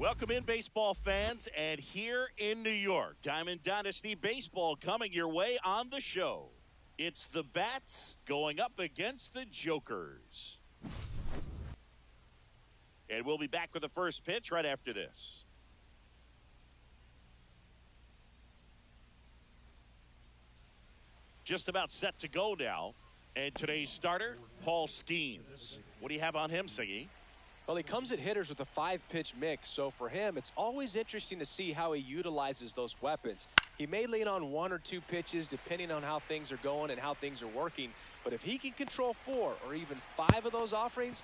Welcome in, baseball fans, and here in New York, Diamond Dynasty Baseball coming your way on the show. It's the Bats going up against the Jokers. And we'll be back with the first pitch right after this. Just about set to go now. And today's starter, Paul Skeens. What do you have on him, Siggy? Well, he comes at hitters with a 5-pitch mix, so for him, it's always interesting to see how he utilizes those weapons. He may lean on 1 or 2 pitches depending on how things are going and how things are working, but if he can control 4 or even 5 of those offerings,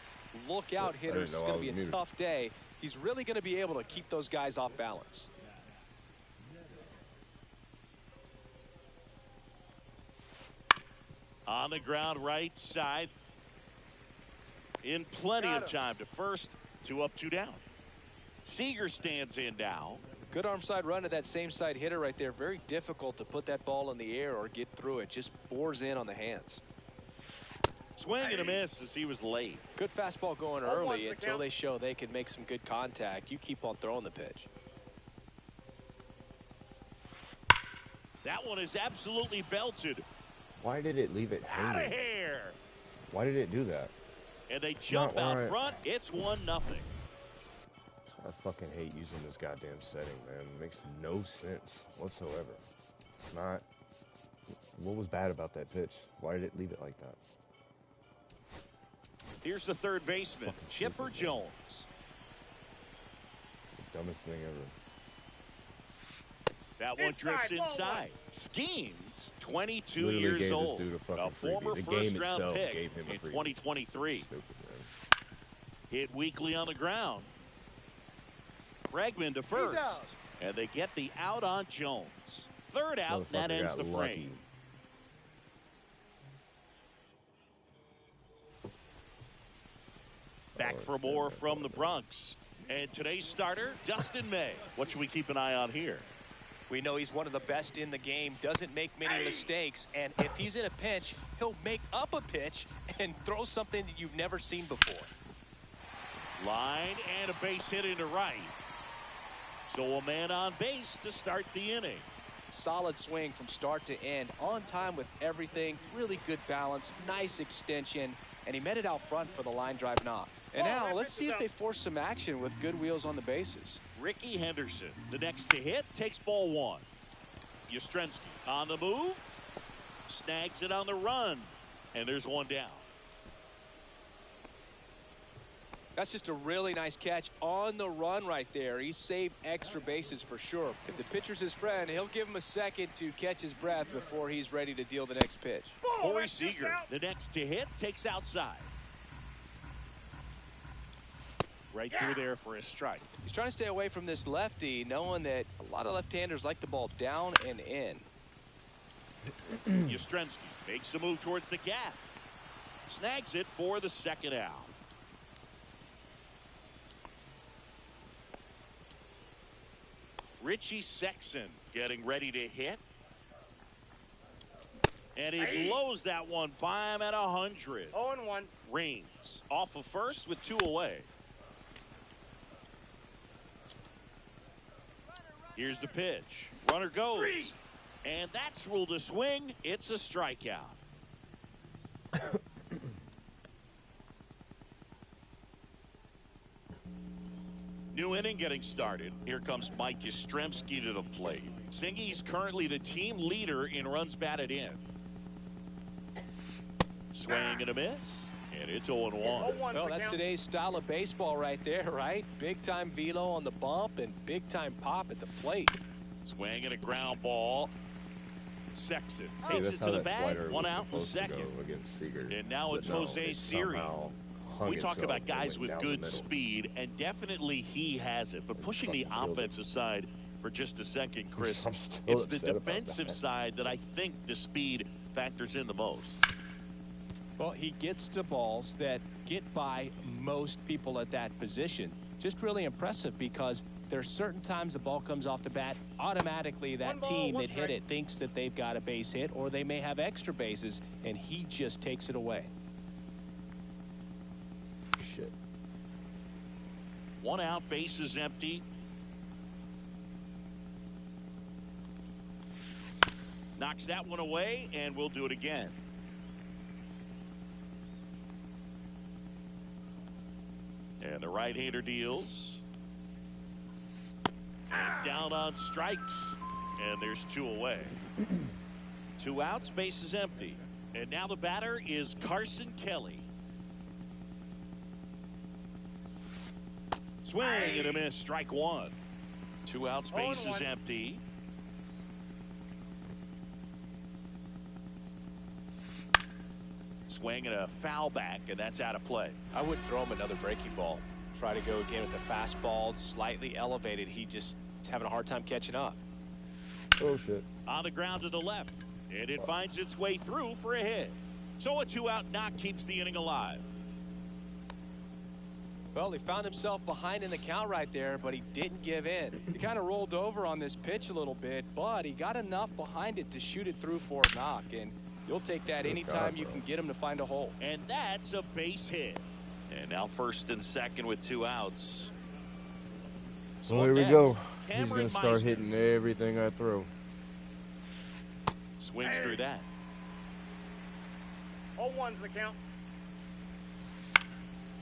look out, hitters. It's going to be a tough day. He's really going to be able to keep those guys off balance. On the ground right side. In plenty of time to first. 2 up, 2 down. Seager stands in now. Good arm side run to that same side hitter right there. Very difficult to put that ball in the air or get through it. Just bores in on the hands. Swing and a miss as he was late. Good fastball going early until they show they can make some good contact. You keep on throwing the pitch. That one is absolutely belted. Why did it leave it hanging? Out of here. Why did it do that? And they jump out front. It's 1-0. I fucking hate using this goddamn setting, man. It makes no sense whatsoever. It's not. What was bad about that pitch? Why did it leave it like that? Here's the third baseman, Chipper Jones. The dumbest thing ever. That one drifts inside. Skeens, 22 years old. A former first-round pick in 2023. Stupid, hit weakly on the ground. Bregman to first. And they get the out on Jones. Third out, and that ends the frame. Back for more from the Bronx. And today's starter, Dustin May. What should we keep an eye on here? We know he's one of the best in the game, doesn't make many mistakes, and if he's in a pinch, he'll make up a pitch and throw something that you've never seen before. Line and a base hit into right. So a man on base to start the inning. Solid swing from start to end, on time with everything, really good balance, nice extension, and he met it out front for the line drive knock. And now let's see if they force some action with good wheels on the bases. Ricky Henderson, the next to hit, takes ball 1. Yastrzemski on the move, snags it on the run, and there's 1 down. That's just a really nice catch on the run right there. He saved extra bases for sure. If the pitcher's his friend, he'll give him a second to catch his breath before he's ready to deal the next pitch. Corey Seager, the next to hit, takes outside. Right through there for a strike. He's trying to stay away from this lefty, knowing that a lot of left-handers like the ball down and in. Yastrzemski makes a move towards the gap. Snags it for the second out. Richie Sexson getting ready to hit. And he blows that one by him at 100. 0-1. Reigns off of first with 2 away. Here's the pitch. Runner goes. And that's ruled a swing. It's a strikeout. New inning getting started. Here comes Mike Yastrzemski to the plate. Singy's currently the team leader in runs batted in. Swing and a miss. And it's 0-1. Well, that's today's style of baseball right there, right? Big-time velo on the bump and big-time pop at the plate. Swing and a ground ball. Sexton takes it to the bag. 1 out in the second. And now it's Jose Siri. We talk about guys with good speed, and definitely he has it. But pushing the offense aside for just a second, Chris, it's the defensive side that I think the speed factors in the most. Well, he gets to balls that get by most people at that position. Just really impressive because there's certain times the ball comes off the bat, automatically that team that hit it thinks that they've got a base hit or they may have extra bases, and he just takes it away. Shit. 1 out, bases empty. Knocks that one away, and we'll do it again. And the right-hander deals. And down on strikes. And there's 2 away. 2 outs, bases empty. And now the batter is Carson Kelly. Swing and a miss, strike 1. 2 outs, bases empty. Swing and a foul back, and that's out of play. I wouldn't throw him another breaking ball. Try to go again with the fastball, slightly elevated. He just is having a hard time catching up. Oh, shit. On the ground to the left, and it finds its way through for a hit. So a 2-out knock keeps the inning alive. Well, he found himself behind in the count right there, but he didn't give in. He kind of rolled over on this pitch a little bit, but he got enough behind it to shoot it through for a knock. And you'll take that anytime you can get him to find a hole. And that's a base hit. And now first and second with 2 outs. So here we go. He's going to start hitting everything I throw. Swings through that. 0-1's the count.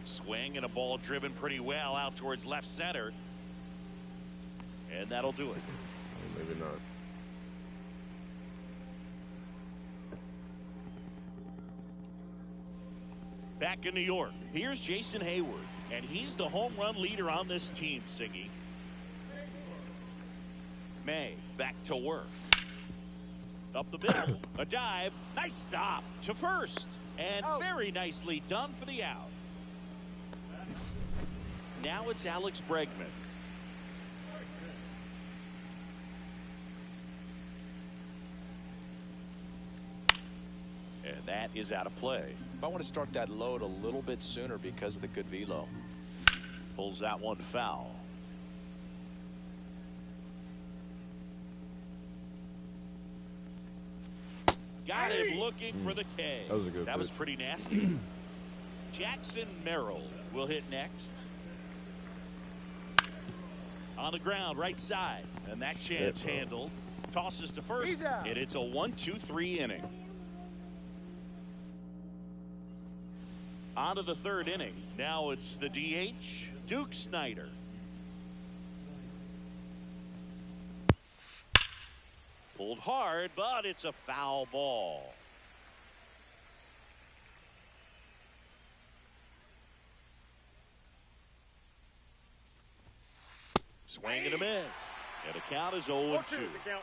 Swing and a ball driven pretty well out towards left center. And that'll do it. Maybe not. Back in New York, here's Jason Hayward, and he's the home run leader on this team, Siggy. May back to work. Up the middle, a dive, nice stop to first, and very nicely done for the out. Now it's Alex Bregman. And that is out of play. I want to start that load a little bit sooner because of the good velo. Pulls that one foul. Got him looking for the K. That was a good That was pretty nasty. Jackson Merrill will hit next. On the ground, right side. And that chance handled. Tosses to first. And it's a 1-2-3 inning. On to the 3rd inning. Now it's the DH, Duke Snider. Pulled hard, but it's a foul ball. Swing and a miss. And the count is 0-2.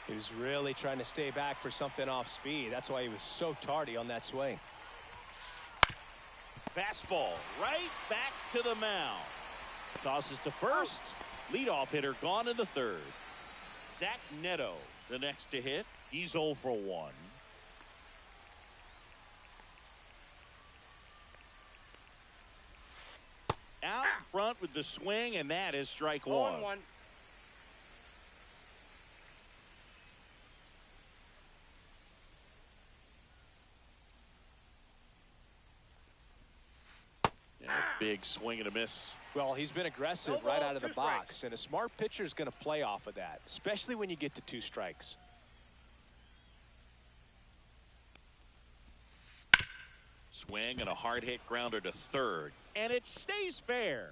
He was really trying to stay back for something off speed. That's why he was so tardy on that swing. Fastball right back to the mound. Tosses to first. Leadoff hitter gone in the 3rd. Zach Neto the next to hit. He's 0 for 1. Out front with the swing, and that is strike 1. 0-1. Big swing and a miss. Well, he's been aggressive right out of the box, and a smart pitcher is going to play off of that, especially when you get to 2 strikes. Swing and a hard hit grounder to 3rd, and it stays fair.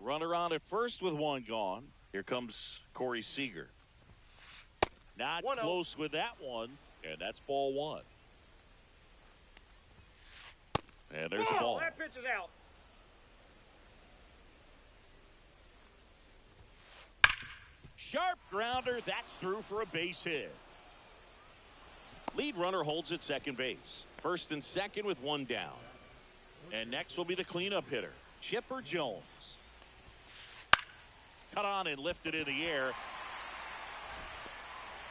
Runner on at first with 1 gone. Here comes Corey Seager. Not close with that one, and that's ball 1. And there's the ball. That pitch is out. Sharp grounder, that's through for a base hit. Lead runner holds at second base. First and second with 1 down. And next will be the cleanup hitter, Chipper Jones. Cut on and lifted in the air.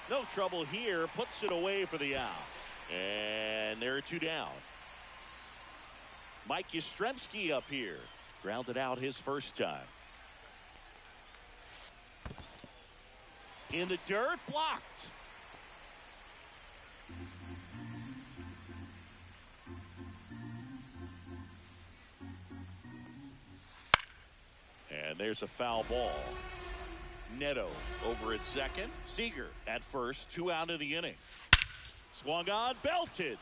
No trouble here, puts it away for the out. And there are 2 down. Mike Yastrzemski up here. Grounded out his first time. In the dirt, blocked. And there's a foul ball. Neto over at second. Seager at first. 2 out of the inning. Swung on, belted.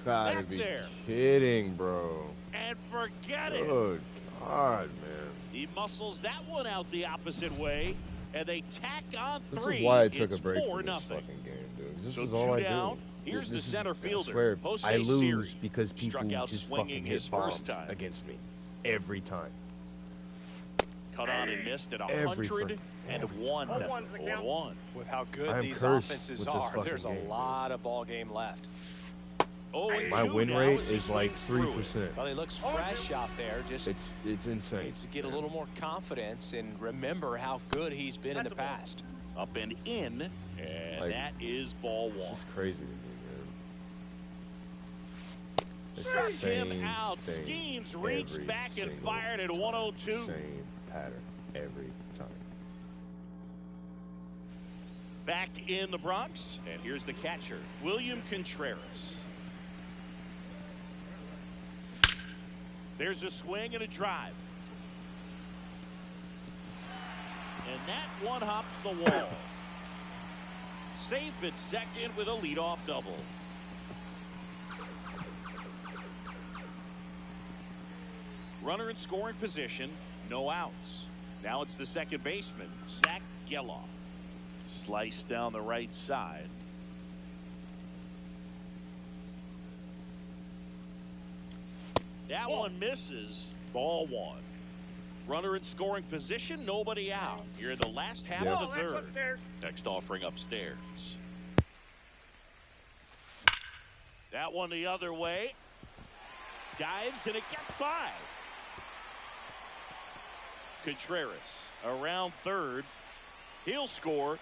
Gotta be kidding, bro. And forget it. Good God, man. He muscles that one out the opposite way, and they tack on 3. This is why I took it's a break 4-0. from this fucking game, dude. This so is all I down. do. Here's the center fielder. I swear, Jose I lose Siri because people struck out just swinging fucking his hit bombs first time against me. Every time. Cut on and missed at 101. 0-1. With how good these offenses are, there's a lot of ball game left. My win rate is like 3%. Well, he looks fresh out there. Just it's insane. Needs to get a little more confidence and remember how good he's been in the past. Up and in, and like, that is ball 1. It's crazy to me, man. Struck him out. Schemes reached back and fired at 102. Same pattern every time. Back in the Bronx, and here's the catcher, William Contreras. There's a swing and a drive. And that one hops the wall. Safe at second with a leadoff double. Runner in scoring position, no outs. Now it's the second baseman, Zach Geloff. Sliced down the right side. That one misses. Ball 1. Runner in scoring position, nobody out. Here in the last half of the third. Next offering upstairs. That one the other way. Dives and it gets by. Contreras around third. He'll score.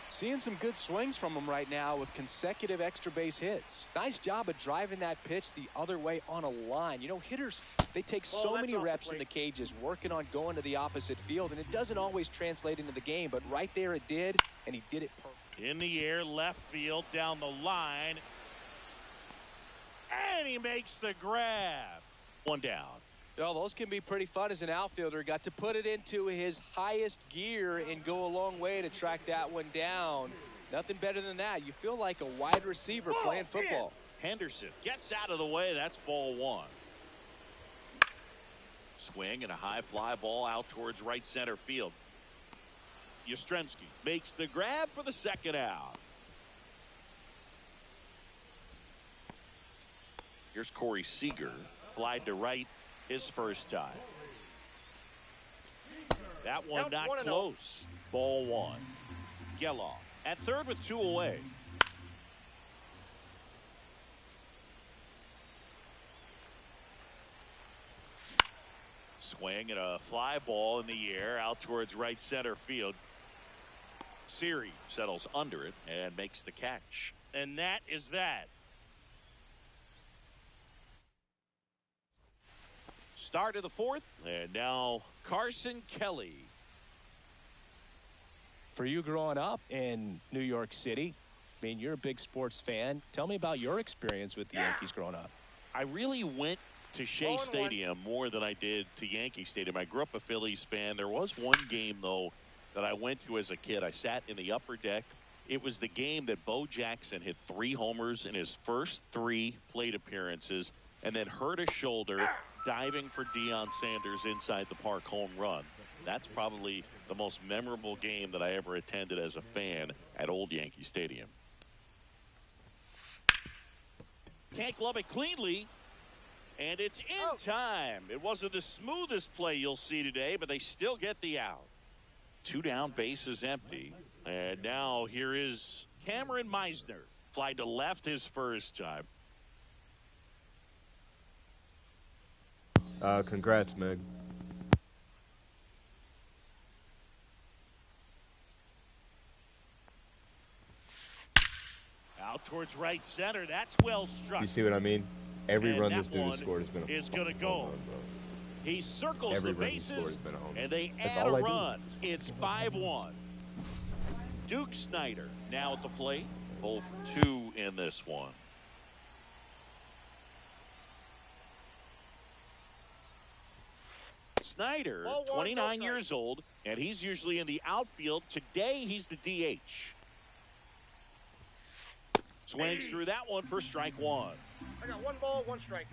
Seeing some good swings from him right now with consecutive extra base hits. Nice job of driving that pitch the other way on a line. You know, hitters, they take so many reps in the cages working on going to the opposite field, and it doesn't always translate into the game, but right there it did, and he did it perfectly. In the air, left field, down the line. And he makes the grab. One down. Oh, those can be pretty fun as an outfielder. Got to put it into his highest gear and go a long way to track that one down. Nothing better than that. You feel like a wide receiver playing football. Henderson gets out of the way. That's ball 1. Swing and a high fly ball out towards right center field. Yastrzemski makes the grab for the second out. Here's Corey Seager. Flied to right his first time. That one not close. Ball 1. Geloff at third with 2 away. Swing and a fly ball in the air out towards right center field. Siri settles under it and makes the catch. And that is that. Start of the 4th, and now Carson Kelly. For you growing up in New York City, I mean, you're a big sports fan. Tell me about your experience with the Yankees growing up. I really went to Shea Stadium more than I did to Yankee Stadium. I grew up a Phillies fan. There was one game, though, that I went to as a kid. I sat in the upper deck. It was the game that Bo Jackson hit 3 homers in his first 3 plate appearances and then hurt his shoulder diving for Deion Sanders inside the park home run. That's probably the most memorable game that I ever attended as a fan at Old Yankee Stadium. Can't glove it cleanly, and it's in time. It wasn't the smoothest play you'll see today, but they still get the out. 2 down, bases empty, and now here is Cameron Meisner. Fly to left his first time. Congrats, Meg. Out towards right center. That's well struck. You see what I mean? Every and run this dude has scored has been is going to go. He circles the bases, and they add a run. It's 5-1. Duke Snyder now at the plate. 0 for 2 in this one. Snyder, 29 years old, and he's usually in the outfield. Today, he's the DH. Swings through that one for strike one. I got 1 ball, 1 strike.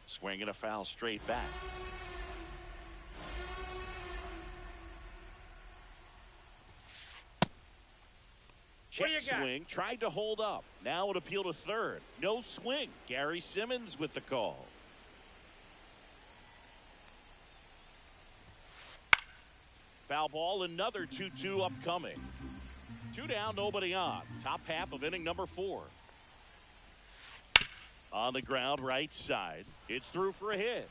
Swinging a foul straight back. Check swing, tried to hold up. Now an appeal to third. No swing. Gary Simmons with the call. Foul ball, another 2-2 upcoming. 2 down, nobody on. Top half of inning number 4. On the ground, right side. It's through for a hit.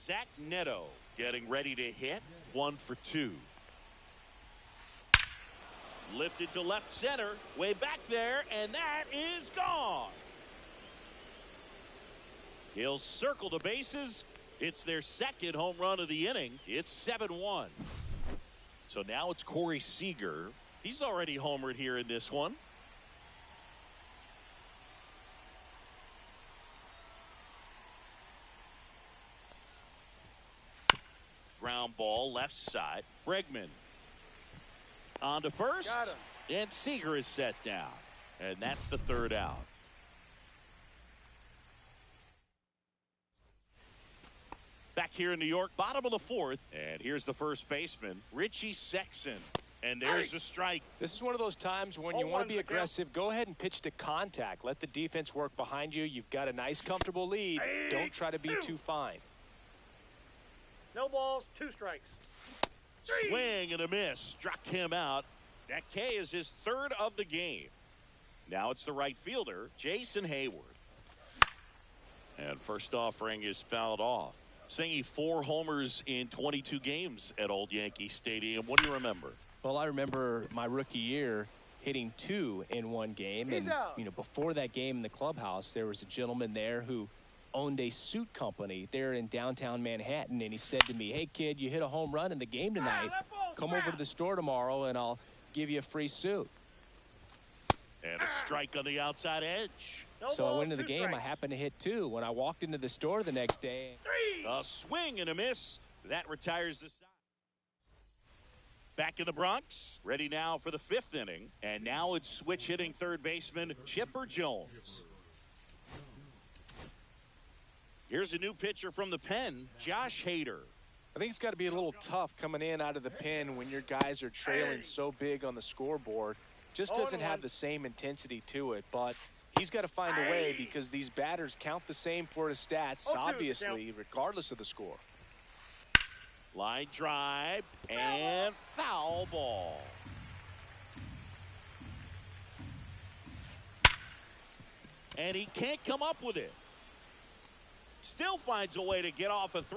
Zach Neto getting ready to hit. 1 for 2. Lifted to left center. Way back there, and that is gone. He'll circle the bases. It's their second home run of the inning. It's 7-1. So now it's Corey Seager. He's already homered here in this one. Ground ball left side. Bregman on to first. Got him. And Seager is set down. And that's the 3rd out. Back here in New York, bottom of the 4th. And here's the first baseman, Richie Sexson. And there's a strike. This is one of those times when you want to be aggressive. Go ahead and pitch to contact. Let the defense work behind you. You've got a nice, comfortable lead. Don't try to be too fine. No balls, 2 strikes. Swing and a miss. Struck him out. That K is his 3rd of the game. Now it's the right fielder, Jason Hayward. And first offering is fouled off. Singy 4 homers in 22 games at Old Yankee Stadium. What do you remember? Well, I remember my rookie year hitting 2 in 1 game. And, you know, before that game in the clubhouse, there was a gentleman there who owned a suit company there in downtown Manhattan. And he said to me, hey, kid, you hit a home run in the game tonight. Come over to the store tomorrow and I'll give you a free suit. And a strike on the outside edge. So I went into the game. I happened to hit 2. When I walked into the store the next day. A swing and a miss. That retires the side. Back in the Bronx. Ready now for the 5th inning. And now it's switch hitting third baseman Chipper Jones. Here's a new pitcher from the pen, Josh Hader. I think it's got to be a little tough coming in out of the pen when your guys are trailing so big on the scoreboard. Just doesn't have the same intensity to it, but he's got to find a way because these batters count the same for his stats, obviously, regardless of the score. Line drive and foul ball. And he can't come up with it. Still finds a way to get off a throw.